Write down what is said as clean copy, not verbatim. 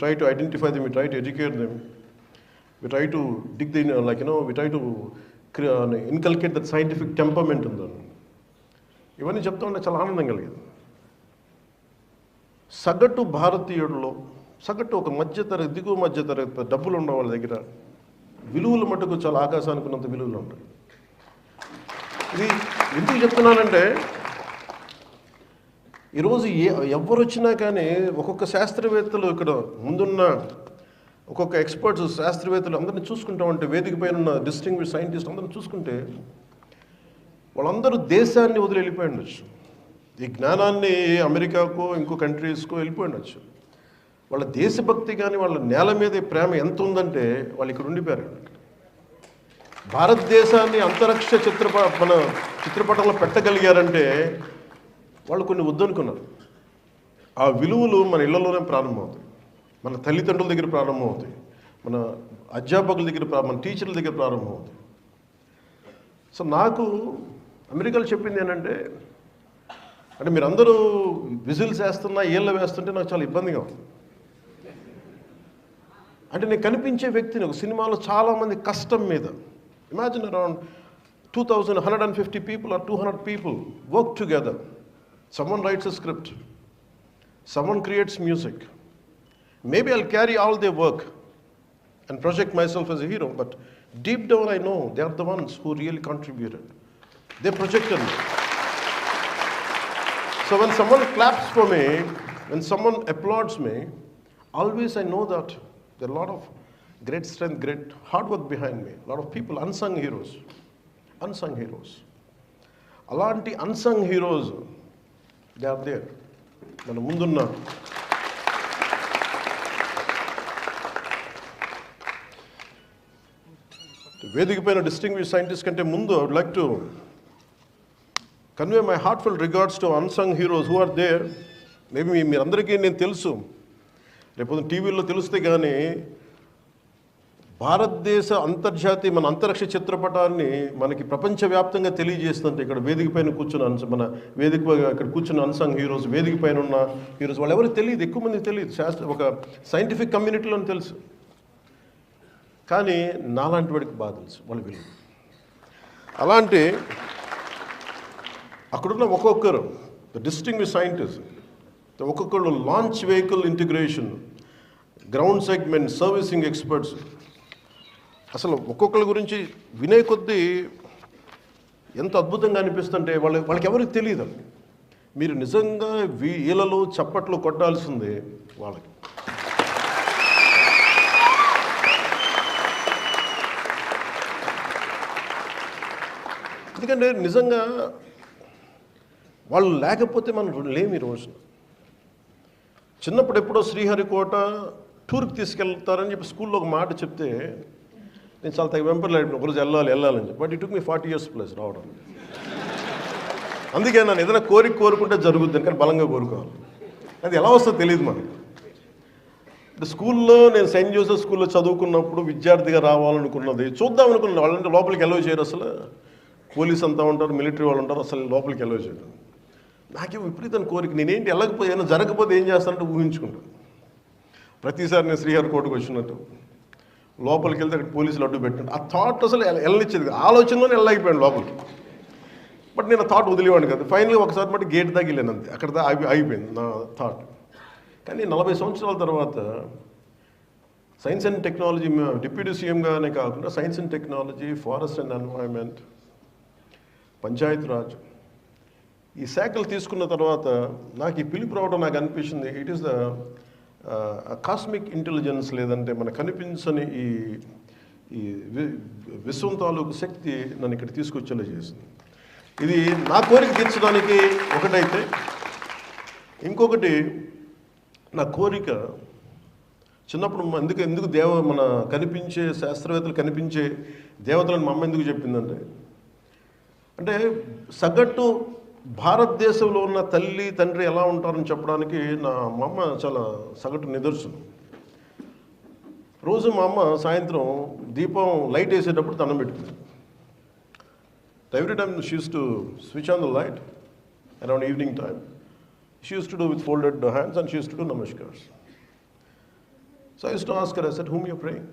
try to identify them, we try to educate them, we try to dig the, we try to inculcate that scientific temperament in them. ఇవన్నీ చెప్తా ఉంటే చాలా ఆనందం కలిగింది. సగటు భారతీయుడిలో సగటు ఒక మధ్యతరగతి దిగువ మధ్యతరగతి డబ్బులు ఉన్న వాళ్ళ దగ్గర విలువలు మటుకు చాలా ఆకాశానికి ఉన్నంత విలువలు ఉంటాయి. ఇది ఎందుకు చెప్తున్నానంటే ఈరోజు ఎవరు వచ్చినా కానీ ఒక్కొక్క శాస్త్రవేత్తలు ఇక్కడ ముందున్న ఒక్కొక్క ఎక్స్పర్ట్స్ శాస్త్రవేత్తలు అందరినీ చూసుకుంటామంటే వేదిక పైన ఉన్న డిస్టింగ్విష్ సైంటిస్ట్ అందరిని చూసుకుంటే వాళ్ళందరూ దేశాన్ని వదిలి వెళ్ళిపోయి ఉండొచ్చు, ఈ జ్ఞానాన్ని అమెరికాకో ఇంకో కంట్రీస్కో వెళ్ళిపోయి ఉండొచ్చు. వాళ్ళ దేశభక్తి కానీ వాళ్ళ నేల మీద ప్రేమ ఎంత ఉందంటే వాళ్ళు ఇక్కడ ఉండిపోయారు. భారతదేశాన్ని అంతరిక్ష మన చిత్రపటంలో పెట్టగలిగారంటే వాళ్ళు కొన్ని వద్దనుకున్నారు. ఆ విలువలు మన ఇళ్లలోనే ప్రారంభమవుతాయి, మన తల్లిదండ్రుల దగ్గర ప్రారంభమవుతాయి, మన అధ్యాపకుల దగ్గర, మన టీచర్ల దగ్గర ప్రారంభమవుతాయి. సో నాకు అమెరికాలో చెప్పింది ఏంటంటే, అంటే మీరందరూ విజిల్స్ వేస్తున్నా ఏళ్ళ వేస్తుంటే నాకు చాలా ఇబ్బందిగా ఉంది. అంటే నేను కనిపించే వ్యక్తిని ఒక సినిమాలో చాలామంది కష్టం మీద, imagine around 2,150 people or 200 people work together. Someone writes a script, someone creates music. Maybe I'll carry all their work and project myself as a hero, but deep down I know they are the ones who really contributed. They projected me. So when someone claps for me, when someone applauds me, always I know that there are a lot of great strength, great hard work behind me. A lot of people, unsung heroes. Unsung heroes. Alanti unsung heroes, they are there. మన ముందున్న వేదిక పైన distinguish scientist కంటే ముందు I would like to convey my heartfelt regards to unsung heroes who are there. Maybe మీరందరికీ నేను తెలుసు, రేపు టీవీలో తెలిస్తే కానీ భారతదేశ అంతర్జాతీయ మన అంతరిక్ష చిత్రపటాన్ని మనకి ప్రపంచవ్యాప్తంగా తెలియజేస్తుంటే ఇక్కడ వేదిక పైన కూర్చున్న మన వేదిక ఇక్కడ కూర్చున్న అన్సంగ్ హీరోస్, వేదిక పైన ఉన్న హీరోస్ వాళ్ళు ఎవరికి తెలియదు, ఎక్కువ మందికి తెలియదు, ఒక సైంటిఫిక్ కమ్యూనిటీలో తెలుసు. కానీ నాలాంటి వాడికి బాగా తెలుసు వాళ్ళ విలువ. అలాంటి అక్కడున్న ఒక్కొక్కరు డిస్టింగ్విష్ సైంటిస్ట్, ఒక్కొక్కరు launch vehicle integration, ground segment, servicing experts, అసలు ఒక్కొక్కరి గురించి వినే కొద్దీ ఎంత అద్భుతంగా అనిపిస్తుంటే వాళ్ళకి ఎవరికి తెలియదు. మీరు నిజంగా వీళ్ళలో చప్పట్లు కొట్టాల్సిందే వాళ్ళకి. ఎందుకంటే నిజంగా వాళ్ళు లేకపోతే మనం లేము ఈ రోజున. చిన్నప్పుడు ఎప్పుడో శ్రీహరికోట టూర్కి తీసుకెళ్తారని చెప్పి స్కూల్లో ఒక మాట చెప్తే నేను చాలా వెంపర్లాడిన, ఒకరోజు వెళ్ళాలని చెప్పి. But it took me 40 years plus రావడం. అందుకే నన్ను ఏదైనా కోరుకుంటే జరుగుద్ది, కానీ బలంగా కోరుకోవాలి. అది ఎలా వస్తుందో తెలియదు మనకి. స్కూల్లో నేను సెయింట్ జోసెఫ్ స్కూల్లో చదువుకున్నప్పుడు విద్యార్థిగా రావాలనుకున్నది, చూద్దాం అనుకున్నాను. వాళ్ళంటే లోపలికి ఎలవ్ చేయరు, అసలు పోలీస్ అంతా ఉంటారు, మిలిటరీ వాళ్ళు ఉంటారు, అసలు లోపలికి ఎలవ్ చేయరు. నాకేమో విపరీతం కోరిక, నేనేంటి వెళ్ళకపోతే ఏమైనా జరగకపోతే ఏం చేస్తానంటే ఊహించుకుంటాను. ప్రతిసారి నేను శ్రీహరికోటకు వచ్చినట్టు లోపలికి వెళ్తే అక్కడ పోలీసులు అడ్డు పెట్టినట్టు ఆ థాట్ అసలు వెళ్ళనిచ్చేది, ఆలోచనలోనే వెళ్ళలేకపోయాను లోపలికి. బట్ నేను ఆ థాట్ వదిలేవాడిని కదా. ఫైనలీ ఒకసారి మట్టి గేట్ దాకా వెళ్ళాను, అంతే, అక్కడ అయిపోయింది నా థాట్. కానీ 40 సంవత్సరాల తర్వాత సైన్స్ అండ్ టెక్నాలజీ డిప్యూటీ సీఎంగానే కాకుండా science and technology, forest and environment, Panchayati Raj ఈ శాఖలు తీసుకున్న తర్వాత నాకు ఈ పిలుపు రావడం నాకు అనిపించింది, it is the cosmic intelligence, లేదంటే మనకు కనిపించని ఈ విశ్వం తాలూకు శక్తి నన్ను ఇక్కడ తీసుకొచ్చేలా చేసింది. ఇది నా కోరిక తీర్చడానికి ఒకటైతే, ఇంకొకటి నా కోరిక చిన్నప్పుడు ఎందుకు మన కనిపించే శాస్త్రవేత్తలు కనిపించే దేవతలను మా అమ్మ ఎందుకు చెప్పిందంటే, అంటే సగటు భారతదేశంలో ఉన్న తల్లి తండ్రి ఎలా ఉంటారని చెప్పడానికి మా అమ్మ చాలా సగటు నిదర్శనం. రోజు మా అమ్మ సాయంత్రం దీపం లైట్ వేసేటప్పుడు దండం పెట్టుకుంది. Every time she use to switch on the light around evening time. She used to do with folded hands and she used to do namaskars. So I used to ask her, I said, whom you're praying?